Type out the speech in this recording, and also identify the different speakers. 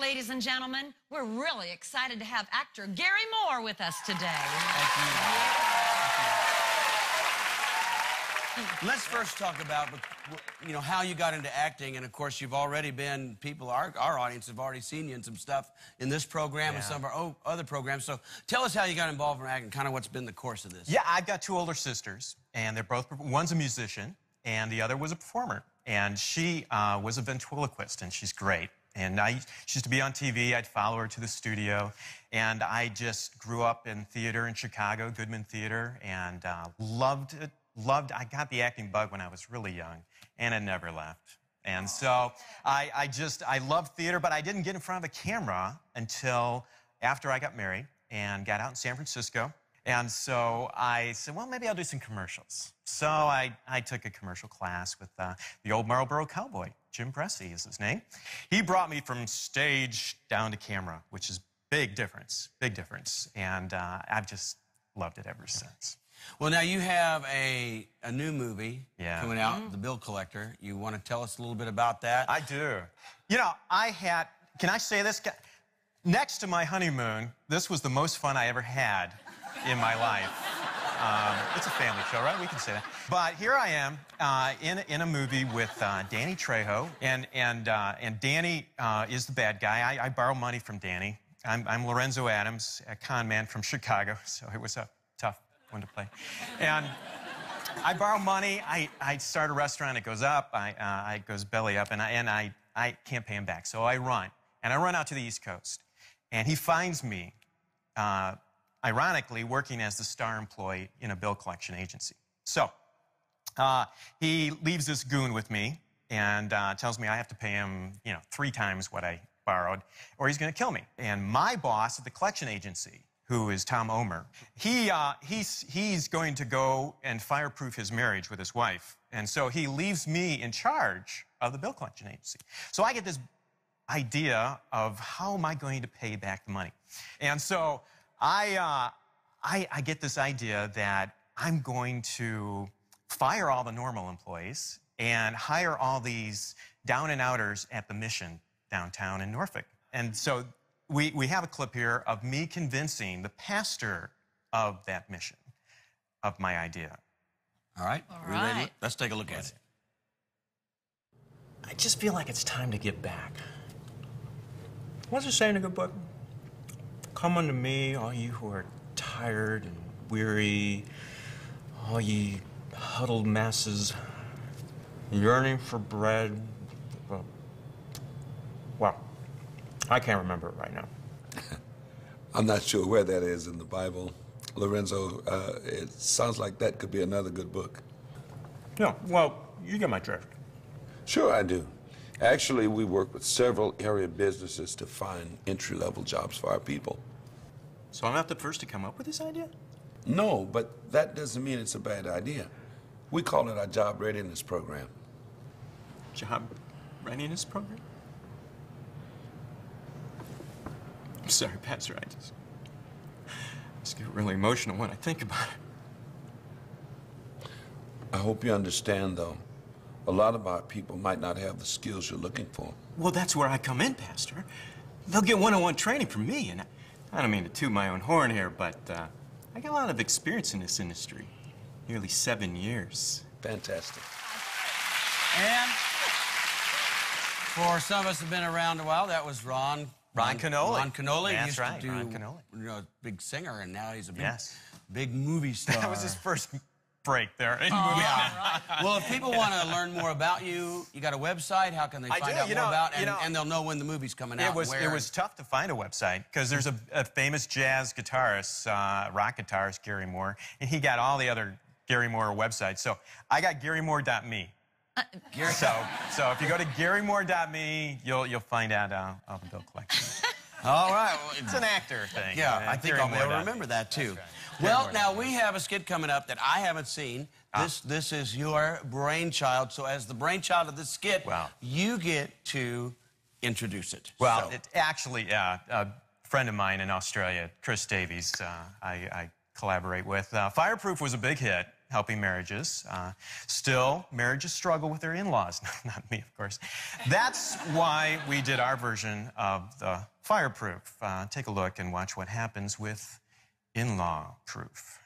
Speaker 1: ladies and gentlemen, we're really excited to have actor Gary Moore with us today.
Speaker 2: Thank you. Let's first talk about, how you got into acting. And, of course, you've already been, our audience have already seen you in some stuff in this program and some of our other programs. So tell us how you got involved in acting, kind of what's been the course of this.
Speaker 3: Yeah, I've got two older sisters, and they're both, one's a musician, and the other was a performer. And she was a ventriloquist, and she's great. And she used to be on TV. I'd follow her to the studio. And I just grew up in theater in Chicago, Goodman Theater, and loved it. I got the acting bug when I was really young, and it never left. And so I loved theater, but I didn't get in front of a camera until after I got married and got out in San Francisco. And so I said, well, maybe I'll do some commercials. So I took a commercial class with the old Marlboro cowboy, Jim Bressy is his name. He brought me from stage down to camera, which is big difference. And I've just loved it ever since.
Speaker 2: Well, now you have a new movie coming out, The Bill Collector. You want to tell us a little bit about that?
Speaker 3: I do. You know, can I say this? Next to my honeymoon, this was the most fun I ever had in my life. It's a family show, right? We can say that. But here I am in a movie with Danny Trejo, and Danny is the bad guy. I borrow money from Danny. I'm Lorenzo Adams, a con man from Chicago, so it was a tough one to play. And I borrow money. I start a restaurant. It goes up. It goes belly up, and I can't pay him back. So I run out to the East Coast, and he finds me. Ironically, working as the star employee in a bill collection agency. So he leaves this goon with me and tells me I have to pay him, 3 times what I borrowed, or he's going to kill me. And my boss at the collection agency, who is Tom Omer, he's going to go and fireproof his marriage with his wife. And so he leaves me in charge of the bill collection agency. So I get this idea of how am I going to pay back the money. And so I get this idea that I'm going to fire all the normal employees and hire all these down-and-outers at the Mission downtown in Norfolk. And so we have a clip here of me convincing the pastor of that Mission of my idea.
Speaker 2: All right. Ready? Let's take a look at it.
Speaker 3: I just feel like it's time to give back. What's it say in a good book? Come unto me, all you who are tired and weary, all ye huddled masses, yearning for bread. Well, I can't remember it right now.
Speaker 4: I'm not sure where that is in the Bible, Lorenzo. It sounds like that could be another good book.
Speaker 3: Yeah, well, you get my drift.
Speaker 4: Sure, I do. Actually, we work with several area businesses to find entry-level jobs for our people.
Speaker 3: So I'm not the first to come up with this idea?
Speaker 4: No, but that doesn't mean it's a bad idea. We call it our job readiness program.
Speaker 3: Job readiness program? I'm sorry, Pastor, I just get really emotional when I think about it.
Speaker 4: I hope you understand, though. A lot of our people might not have the skills you're looking for.
Speaker 3: Well, that's where I come in, Pastor. They'll get one-on-one training from me, and I don't mean to toot my own horn here, but I got a lot of experience in this industry. Nearly 7 years.
Speaker 4: Fantastic.
Speaker 2: And for some of us who've been around a while, that was Ron Canoli. Ron Canoli.
Speaker 3: That's right,
Speaker 2: used to
Speaker 3: Ron Canoli.
Speaker 2: Big singer, and now he's a big movie star.
Speaker 3: That was his first break there.
Speaker 2: Yeah. Well, if people want to learn more about you, you got a website. How can they find out more about it? And they'll know when the movie's coming out.
Speaker 3: It was tough to find a website because there's a famous jazz guitarist, rock guitarist, Gary Moore, and he got all the other Gary Moore websites. So I got GaryMoore.me. So if you go to GaryMoore.me, you'll find out of the bill collection.
Speaker 2: All right. Well,
Speaker 3: it's an actor thing.
Speaker 2: Yeah, I think I'll be able to remember that, too. Right. Well, now, we have a skit coming up that I haven't seen. This is your brainchild. So as the brainchild of this skit, you get to introduce it.
Speaker 3: Well, it's actually a friend of mine in Australia, Chris Davies, I collaborate with. Fireproof was a big hit, helping marriages. Still, marriages struggle with their in-laws. Not me, of course. That's why we did our version of the Fireproof. Take a look and watch what happens with In-Law Proof.